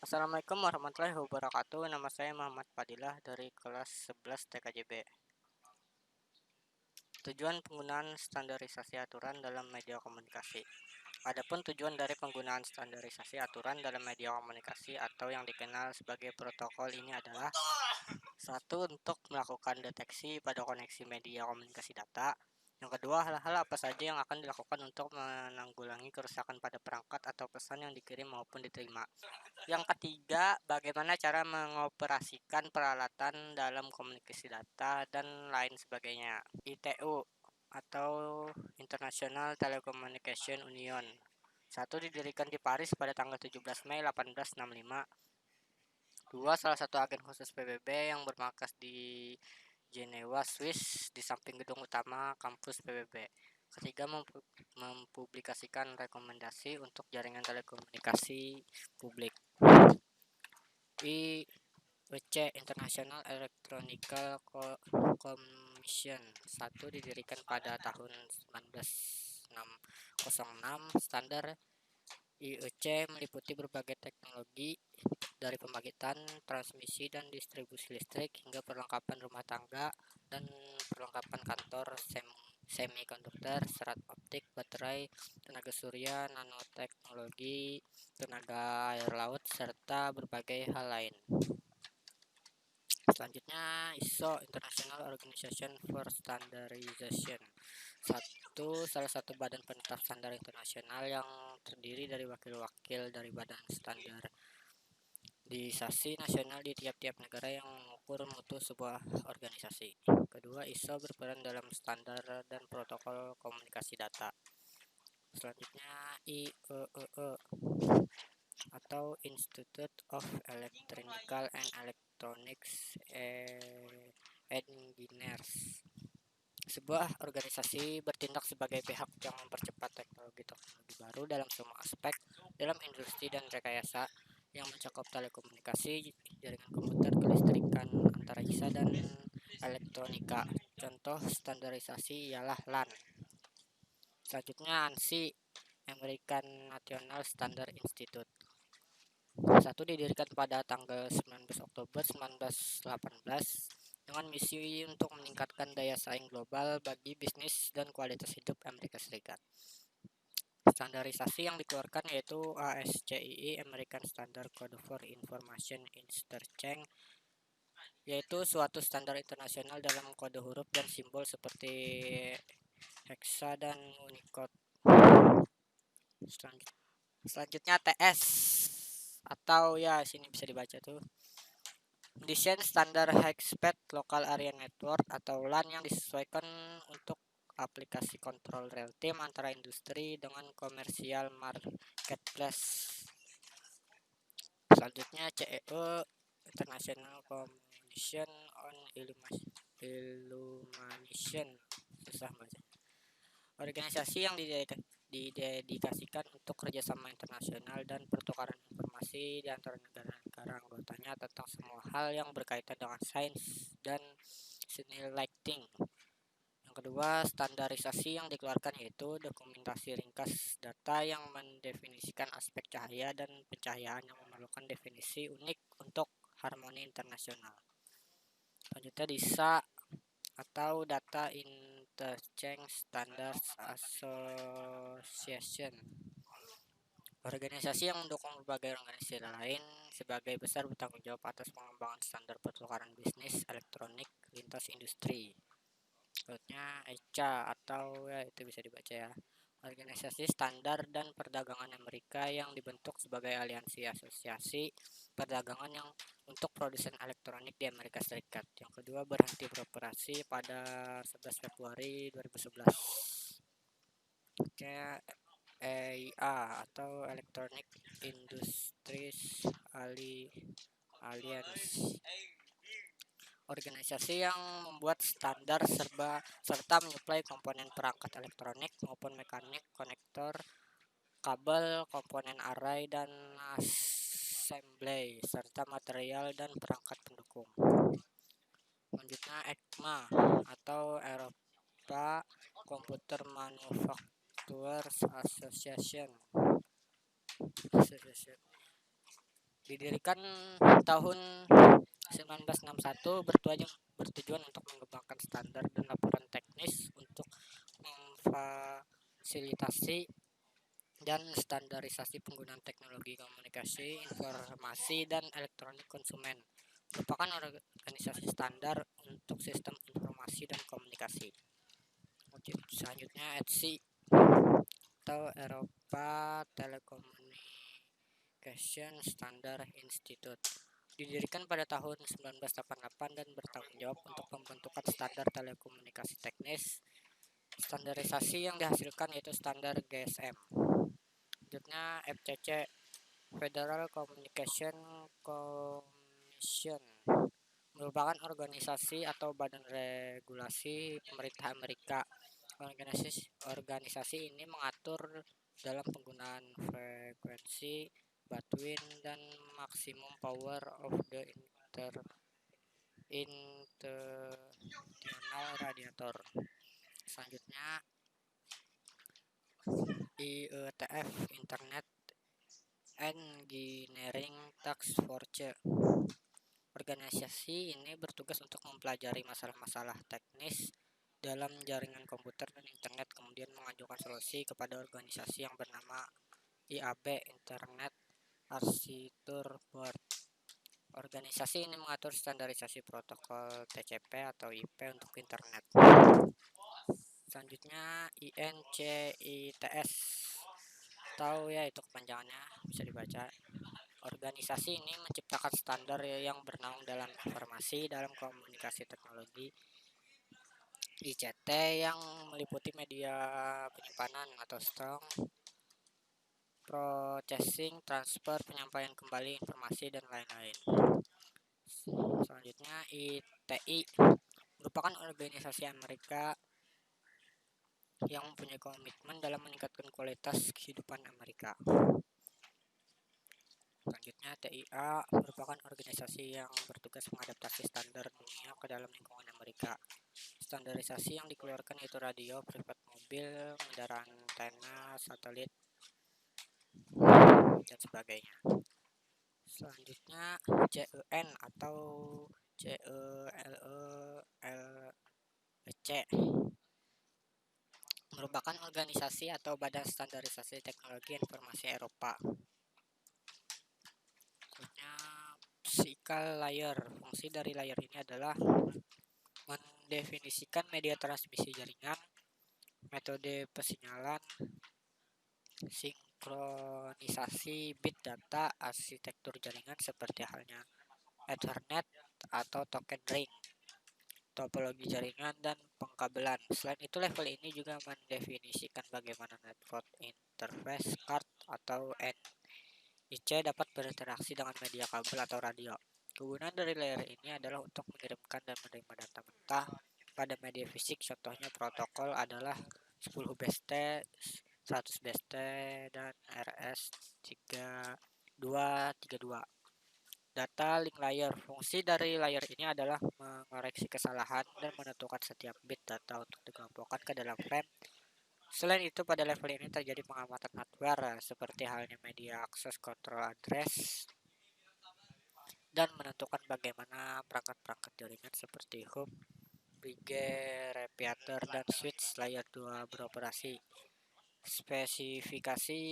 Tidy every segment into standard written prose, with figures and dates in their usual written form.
Assalamualaikum warahmatullahi wabarakatuh. Nama saya Muhammad Fadilah dari kelas 11 TKJB. Tujuan penggunaan standarisasi aturan dalam media komunikasi. Adapun tujuan dari penggunaan standarisasi aturan dalam media komunikasi atau yang dikenal sebagai protokol ini adalah: satu, untuk melakukan deteksi pada koneksi media komunikasi data. Yang kedua, hal-hal apa saja yang akan dilakukan untuk menanggulangi kerusakan pada perangkat atau pesan yang dikirim maupun diterima. Yang ketiga, bagaimana cara mengoperasikan peralatan dalam komunikasi data dan lain sebagainya. ITU atau International Telecommunication Union. Satu, didirikan di Paris pada tanggal 17 Mei 1865. Dua, salah satu agen khusus PBB yang bermarkas di Jenewa, Swiss, di samping gedung utama kampus PBB. Ketiga, mempublikasikan rekomendasi untuk jaringan telekomunikasi publik. IEC, International Electronical Commission. Satu, didirikan pada tahun 1906. Standar IEC meliputi berbagai teknologi dari pembangkitan, transmisi, dan distribusi listrik hingga perlengkapan rumah tangga dan perlengkapan kantor, semikonduktor, serat optik, baterai, tenaga surya, nanoteknologi, tenaga air laut, serta berbagai hal lain. Selanjutnya, ISO, International Organization for Standardization. Satu, salah satu badan penetap standar internasional yang terdiri dari wakil-wakil dari badan standarisasi nasional di tiap-tiap negara yang mengukur mutu sebuah organisasi. Kedua, ISO berperan dalam standar dan protokol komunikasi data. Selanjutnya, IEEE atau Institute of Electrical and Electronics Engineers. Sebuah organisasi bertindak sebagai pihak yang mempercepat teknologi-teknologi baru dalam semua aspek dalam industri dan rekayasa yang mencakup telekomunikasi, jaringan komputer, kelistrikan, antariksa, dan elektronika. Contoh standarisasi ialah LAN. Selanjutnya, ANSI, American National Standard Institute. Satu, didirikan pada tanggal 19 Oktober 1918 dengan misi untuk meningkatkan daya saing global bagi bisnis dan kualitas hidup Amerika Serikat. Standarisasi yang dikeluarkan yaitu ASCII, American Standard Code for Information Interchange, yaitu suatu standar internasional dalam kode huruf dan simbol seperti hexa dan Unicode. Selanjutnya, TS atau ya sini bisa dibaca tuh, desain standar high speed local area network atau LAN yang disesuaikan untuk aplikasi kontrol real time antara industri dengan komersial marketplace. Selanjutnya, CEE, International Commission on Illumination. Susah baca. Organisasi yang didedikasikan untuk kerjasama internasional dan pertukaran informasi di antara negara-negara anggotanya tentang semua hal yang berkaitan dengan sains dan seni lighting. Yang kedua, standarisasi yang dikeluarkan yaitu dokumentasi ringkas data yang mendefinisikan aspek cahaya dan pencahayaan yang memerlukan definisi unik untuk harmoni internasional. Selanjutnya, DISA atau Data Interchange Standards Association, organisasi yang mendukung berbagai organisasi lain sebagai besar bertanggung jawab atas pengembangan standar pertukaran bisnis elektronik lintas industri. Selanjutnya, ECA atau ya itu bisa dibaca ya, organisasi standar dan perdagangan Amerika yang dibentuk sebagai aliansi asosiasi perdagangan yang untuk produsen elektronik di Amerika Serikat. Yang kedua, berhenti beroperasi pada 11 Februari 2011. EIA atau Electronic Industries Alliance, organisasi yang membuat standar serta menyuplai komponen perangkat elektronik maupun mekanik, konektor, kabel, komponen array dan assembly, serta material dan perangkat pendukung. Selanjutnya, ECMA atau Eropa Computer Manufacturers Association. Didirikan tahun 1961 bertujuan untuk mengembangkan standar dan laporan teknis untuk memfasilitasi dan standarisasi penggunaan teknologi komunikasi, informasi, dan elektronik konsumen. Merupakan organisasi standar untuk sistem informasi dan komunikasi. Selanjutnya ETSI atau Eropa Telecommunication Standard Institute. Didirikan pada tahun 1988 dan bertanggung jawab untuk pembentukan standar telekomunikasi teknis. Standarisasi yang dihasilkan yaitu standar GSM. Selanjutnya FCC, Federal Communication Commission, merupakan organisasi atau badan regulasi pemerintah Amerika. Organisasi ini mengatur dalam penggunaan frekuensi, bandwidth, dan maksimum power of the internal radiator. Selanjutnya IETF, Internet Engineering Task Force. Organisasi ini bertugas untuk mempelajari masalah-masalah teknis dalam jaringan komputer dan internet, kemudian mengajukan solusi kepada organisasi yang bernama IAB, Internet Architecture Board. Organisasi ini mengatur standarisasi protokol TCP atau IP untuk internet. Selanjutnya INCITS, tahu ya itu kepanjangannya, bisa dibaca. Organisasi ini menciptakan standar yang bernaung dalam informasi dalam komunikasi teknologi ICT yang meliputi media penyimpanan atau strong processing, transfer, penyampaian kembali informasi, dan lain-lain. Selanjutnya ITI merupakan organisasi Amerika yang mempunyai komitmen dalam meningkatkan kualitas kehidupan Amerika. Selanjutnya TIA merupakan organisasi yang bertugas mengadaptasi standar dunia ke dalam lingkungan Amerika. Standarisasi yang dikeluarkan yaitu radio, privat mobil, kendaraan antena, satelit, dan sebagainya. Selanjutnya CEN atau CELEC merupakan organisasi atau badan standarisasi teknologi informasi Eropa. Physical layer, fungsi dari layer ini adalah mendefinisikan media transmisi jaringan, metode pesinyalan, sinkronisasi bit data, arsitektur jaringan seperti halnya Ethernet atau token ring, topologi jaringan, dan pengkabelan. Selain itu, level ini juga mendefinisikan bagaimana network interface card atau IC dapat berinteraksi dengan media kabel atau radio. Kegunaan dari layer ini adalah untuk mengirimkan dan menerima data mentah pada media fisik. Contohnya protokol adalah 10 BST, 100 BST, dan RS3232. Data link layer. Fungsi dari layer ini adalah mengoreksi kesalahan dan menentukan setiap bit data untuk dikelompokkan ke dalam frame. Selain itu, pada level ini terjadi pengamatan hardware seperti halnya media access control address dan menentukan bagaimana perangkat-perangkat jaringan seperti hub, bridge, repeater, dan switch layer 2 beroperasi. Spesifikasi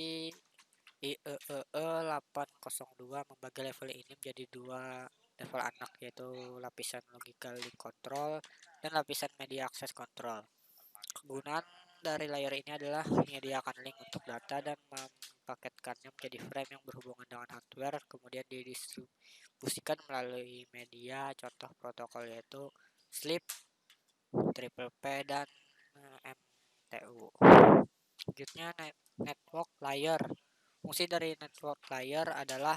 IEEE 802 membagi level ini menjadi dua level anak, yaitu lapisan logical link control dan lapisan media access control. Kegunaan dari layer ini adalah menyediakan link untuk data dan mempaketkannya menjadi frame yang berhubungan dengan hardware, kemudian didistribusikan melalui media. Contoh protokol yaitu SLIP, Triple P, dan MTU. Selanjutnya network layer. Fungsi dari network layer adalah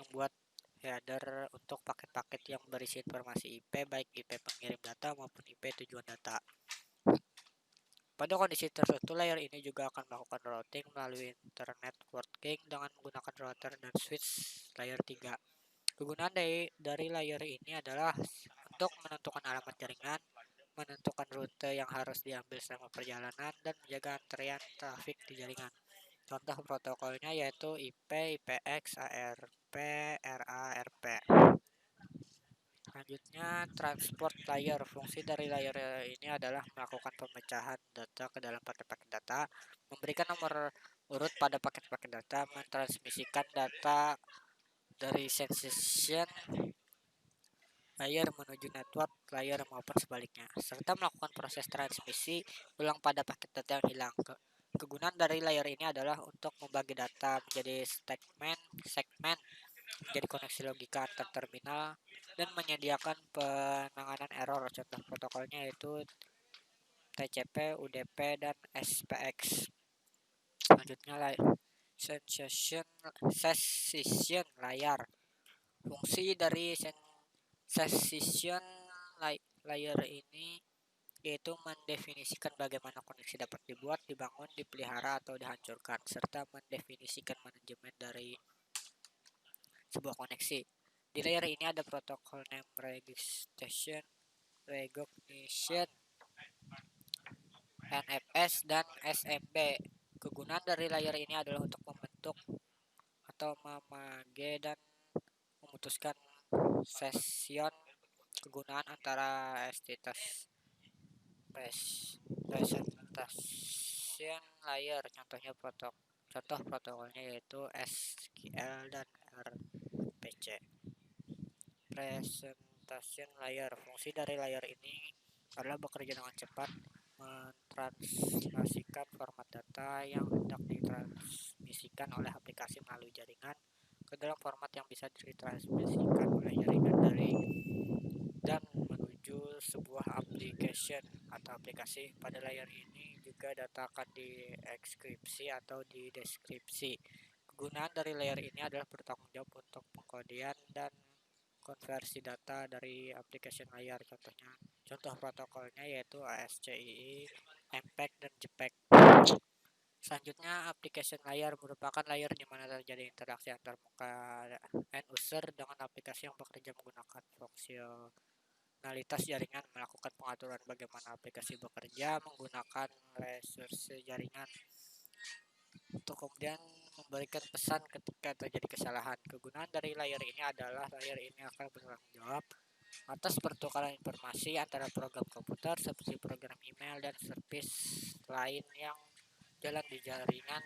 membuat header untuk paket-paket yang berisi informasi IP, baik IP pengirim data maupun IP tujuan data. Pada kondisi tertentu, layer ini juga akan melakukan routing melalui internet networking dengan menggunakan router dan switch layer 3. Kegunaan dari layer ini adalah untuk menentukan alamat jaringan, menentukan rute yang harus diambil selama perjalanan, dan menjaga antrean trafik di jaringan. Contoh protokolnya yaitu IP, IPX, ARQ, RARP. Selanjutnya, transport layer. Fungsi dari layer ini adalah melakukan pemecahan data ke dalam paket-paket data, memberikan nomor urut pada paket-paket data, mentransmisikan data dari sensation layer menuju network layer maupun sebaliknya, serta melakukan proses transmisi ulang pada paket data yang hilang. Kegunaan dari layer ini adalah untuk membagi data menjadi segmen menjadi koneksi logika antar terminal, dan menyediakan penanganan error. Contoh protokolnya yaitu TCP, UDP, dan SPX. Selanjutnya, sensation layar. Fungsi dari sensation layer ini yaitu mendefinisikan bagaimana koneksi dapat dibuat, dibangun, dipelihara, atau dihancurkan, serta mendefinisikan manajemen dari sebuah koneksi. Di layer ini ada protokol name recognition, NFS, dan SMB. Kegunaan dari layer ini adalah untuk membentuk atau memage dan memutuskan session kegunaan antara entitas presentation layer. Contoh protokolnya yaitu SQL dan RPC. Presentation layer. Fungsi dari layer ini adalah bekerja dengan cepat, mentranslasikan format data yang hendak ditransmisikan oleh aplikasi melalui jaringan ke dalam format yang bisa ditransmisikan oleh jaringan dan menuju sebuah application atau aplikasi. Pada layer ini juga data akan dienkripsi atau dideskripsi. Kegunaan dari layer ini adalah bertanggung jawab untuk pengkodean dan konversi data dari application layer. Contoh protokolnya yaitu ASCII, MPEG, dan JPEG. Selanjutnya, application layer merupakan layer di mana terjadi interaksi antar muka end user dengan aplikasi yang bekerja menggunakan fungsionalitas jaringan, melakukan pengaturan bagaimana aplikasi bekerja menggunakan resource jaringan, untuk kemudian memberikan pesan ketika terjadi kesalahan. Kegunaan dari layer ini adalah layer ini akan bertanggung jawab atas pertukaran informasi antara program komputer seperti program email dan service lain yang jalan di jaringan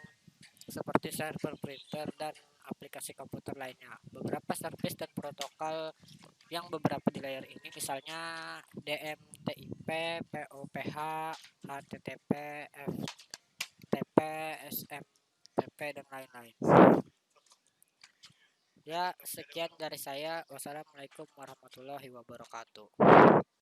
seperti server, printer, dan aplikasi komputer lainnya. Beberapa service dan protokol yang beberapa di layer ini misalnya DMTIP, POPH, HTTP, FTP, SMTP, dan lain-lain. Ya, sekian dari saya. Wassalamualaikum warahmatullahi wabarakatuh.